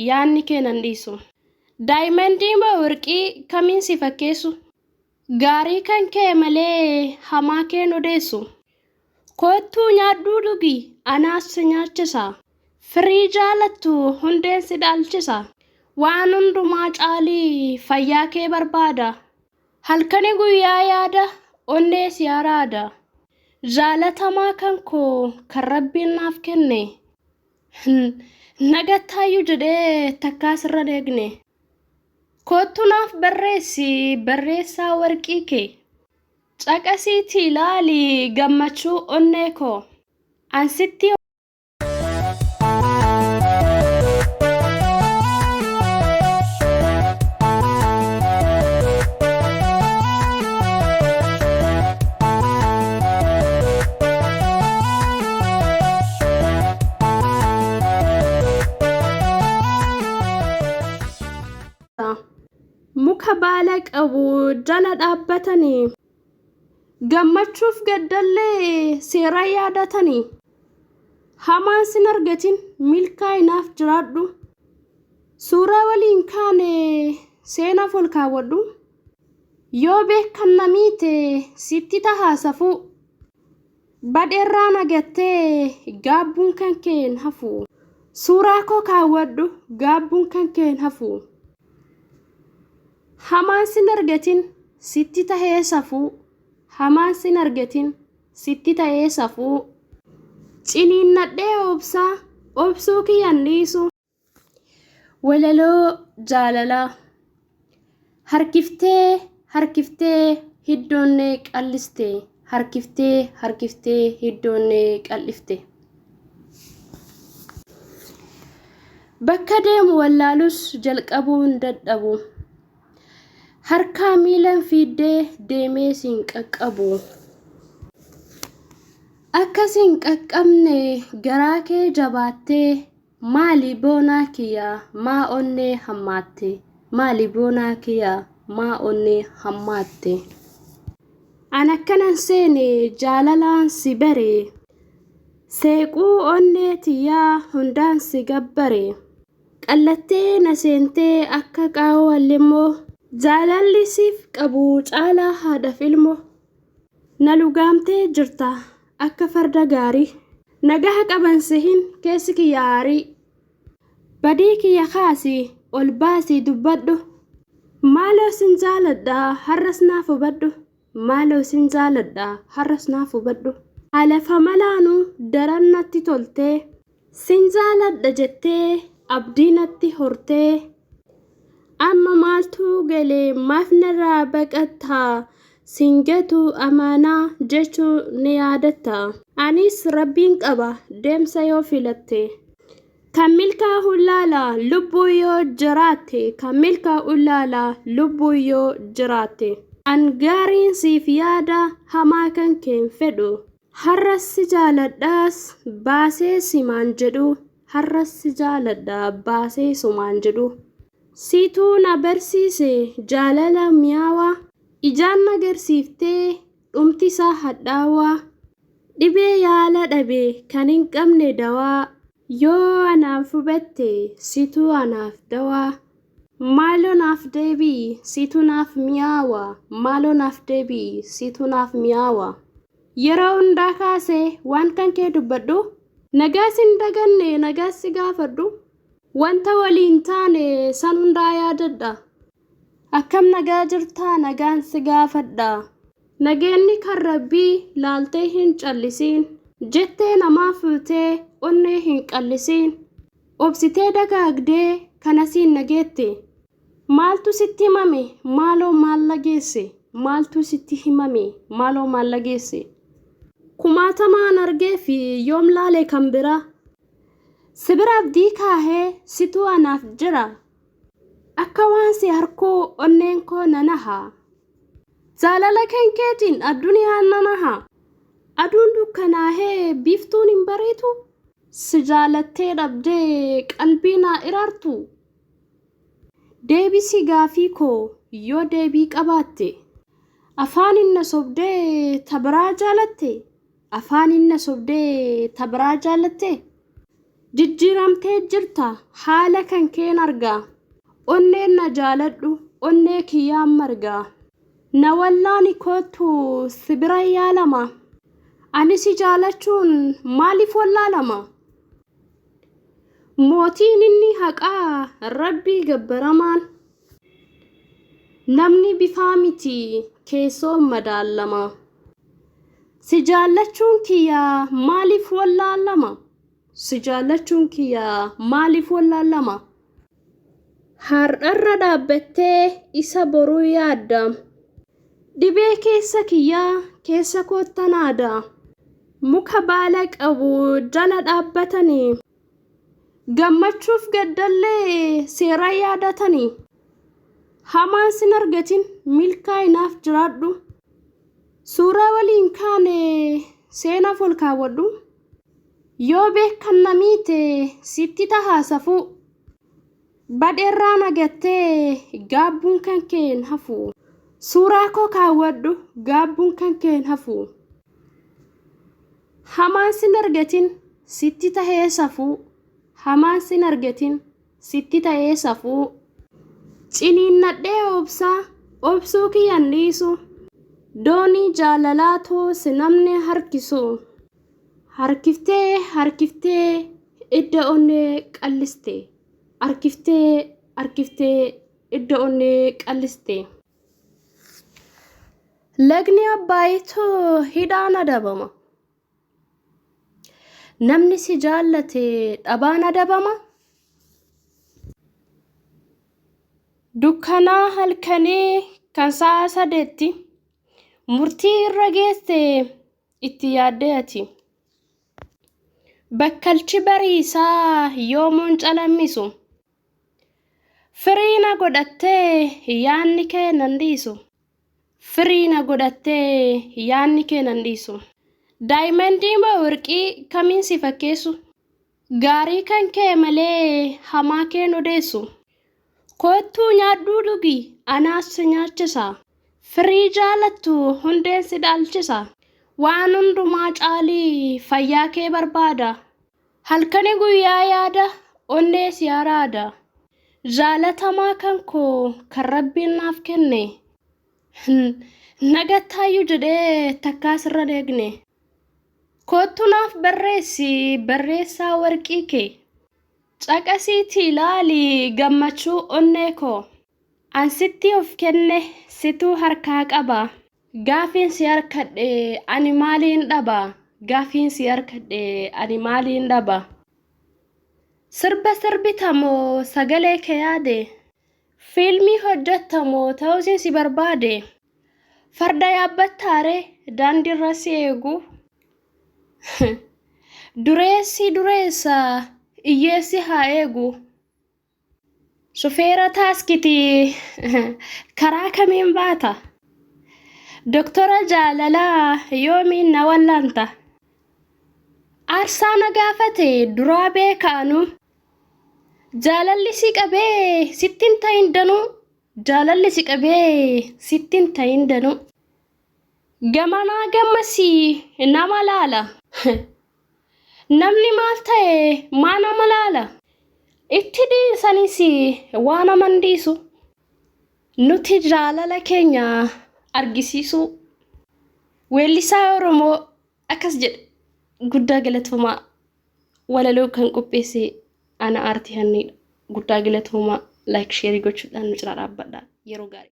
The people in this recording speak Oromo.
yaanni kee nan dhiisu. Daayimandii moo warqii kamiin si fakkeessu? Gaarii kan kee malee hamaa kee odeessu. Kottuu nyaadhuu dhugi anaas si nyaachisa. Firii jaalattu hundeen si dhaalchisa. Waan hundumaa caalii fayyaa kee barbaada. Halkani guyyaa yaada onnee si araada. Jaalatamaa kan koo kan Rabbiin naaf kenne. Nagattaayyuu jedhee takkaas irra deegne. Kottu naaf barreessi barreessaa warqii kee. Caqasiitii ilaali gammachuu onnee koo. Ansitti muka baala qabu jala dhaabbatanii. Gammachuuf gaddallee seera yaadatanii. Hamaan sin argatin milkaa'inaaf jiraadhu. Suuraa waliin kaane seenaaf ol kaawwadhu. Yoo beekan namiite sitti tahaa safuu. Badheerraa nagattee gaabbuun kan keen hafu. Suuraa koo kaawwadhu gaabbuun kan keen hafu. Hamaan sin argatin sitti tahee safuu. Hamaan sin argatin sitti tahee safuu. Ciniinnadhee obsuu kiyyaan dhiisu. Walaloo jaalalaa. Harkiftee hiddoonnee qalliste. Harkiftee hiddoonnee qallifte. Bakka deemu wallaalus jalqabuun dadhabu. Harkaa miilan fiiddee deemee siin qaqqabu. Akkasiin qaqqabne garaa kee jabaattee maali boonaa kiyyaa maa onnee hammaatte. Maali boonaa kiyyaa maa onnee hammaatte. An akkanan seene jaalalaan si bare. Seequu onnee tiyyaa hundaan si gabbare. Qallattee na seentee akka qaawwallimmoo. Jaalalli siif qabu caalaa haadhaaf ilmoo. Na lugaamtee jirta akka farda gaarii. Nagaha qaban sihin keessi kiyya aarii. Badii kiyya kaasi ol baasii dubbadhu. Maaloo sin jaaladhaa har'as naaf hubadhu. Maaloo sin jaaladhaa har'as naaf hubadhu. Alafa malaanuu daran natti toltee. Sin jaaladha jettee abdii natti hortee. Amma maaltu galee maaf narraa baqattaa. Singatu amaanaa jechuu ni yaadatta. Anis rabbiin qaba deemsa yoo filatte. Kan milkaa'u laala lubbuu yoo jiraatte. Kan milkaa'u laala lubbuu yoo jiraatte. An gaariin siif yaada hamaa kan keen fedhu. Har'as si jaaladhaas baasee simaan jedhu. Har'as si jaaladhaa baasee sumaan jedhu. Siituu na barsiise jaalala mi'aawaa. Ijaan agarsiiftee dhumtisaa hadhaawaa. Dhibee yaala dhabee kan hin qabne dawaa. Yoo anaaf hubatte siituu anaaf dawaa. Maaloo naaf deebii siituu naaf mi'aawaa. Maaloo naaf deebii siituu naaf mi'aawaa. Yeroo hundaa kaasee waan kan kee dubbadhu. Nagaas hin daganne nagaas si gaafadhu. Wanta waliin taane san hundaa yaadadha. Akkam nagaa jirtaa nagaan si gaafadha. Nageenni kan Rabbii laaltee hin callisiin. Jettee namaa fuutee onnee hin qallisiin. Obsitee dagaagdee kanasiin nageette. Maaltu sitti himame maaloo maal lageesse. Maaltu sitti himame maaloo maal lageesse. Kumaatamaan argee fi yoom laale kan biraa. Sibira abdii kaahee situu anaaf jira. Akka waan si harkuu onneen koo nanaha. Jaalala kan keetiin addunyaan nanaha. Aduun dukkanaahee biiftuun hin bariitu. Si jaalattee dhabdee qalbii naa iraartu. Deebisi gaafii koo yoo deebii qabaatte. Afaan inna sobdee tabiraa jaalatte. Afaan inna sobdee tabiraa jaalatte. jijjiiramtee jirta haala kan keen argaa onneen na jaaladhu onnee kiyyaan margaa na wallaani kootu sibira yaalama ani si jaalachuun maaliif wallaalama mootiin inni haqaa rabbii gabbaramaan namni bifaa miti keessoo madaalama si jaalachuun kiyyaa maaliif wallaalama si jaalachuun kiyyaa maaliif wallaalama har'arra dhaabbattee isa boruu yaadda dhibee keessa kiyyaa keessa koottanaada muka baala qabu jala dhaabbatanii gammachuuf gaddallee seera yaadatanii hamaan sin argatin milkaa'inaaf jiraadhu suuraa waliin kaane seenaaf ol kaawwadhu yoo beekan namiite sitti tahaa safuu badheerraa nagattee gaabbuun kan keen hafu suuraa koo kaawwadhu gaabbuun kan keen hafu hamaan sin argatin sitti tahee safuu hamaan sin argatin sitti tahee safuu ciniinnadhee obsuu kiyyan dhiisu doonii jaalalaatoo si namne harkisu harkiftee idda onnee qalliste harkiftee idda onnee qalliste lagni abbaayitoo hidhaan adabama namni si jaallate dhabaan adabama dukkanaa halkanii kan sa'a sadeetti murtii irra geesse itti yaaddee ati bakkalchi bariisaa yoomuun calammisu firiina godhattee yaanni kee nan dhiisu firiina godhattee yaanni kee nan dhiisu daayimandii moo warqii kamiin si fakkeessu gaarii kan kee malee hamaa keen odeessu kootuu nyaadhuu dhugi anaas si nyaachisa firii jaalattu hundeen si dhaalchisa waan hundumaa caalii fayyaa kee barbaada halkanii guyyaa yaada onnee si araada jaalatamaa kan koo kan rabbiin naaf kenne nagattaayyuu jedhee takkaas irra deegne kootu naaf barreessaa warqii kee caqasiitii ilaali gammachuu onnee koo ansitti of kenne situu harkaa qaba gaafiin si harkadhe ani maaliin dhaba gaafiin si harkadhe ani maaliin dhaba sirba sirbitamoo sagalee kee yaade fiilmii hojjettamoo ta'uusin si barbaade farda yaabbattaare daandiirra si eegu dureessa iyyeessi haa eegu shufeera taaskiti karaa kamiin baata doktora jaalalaa yoomiin na wallaanta aarsaa na gaafate duraa beekaanu jaalalli si qabee sittin ta'in danuu jaalalli si qabee sittin ta'in danuu gamanaa gammasii nama laala namni maal ta'e maa nama laala itti dhiisanis waan naman dhiisu nuti jaalala keenya argisiisu weellisaa Oromoo akkas jedhe guddaa galatooma walaloo kan qopheesse ana aartii hanniidha guddaa galatooma like share gochuudhaan nu cira dhaabbadha yeroo gaarii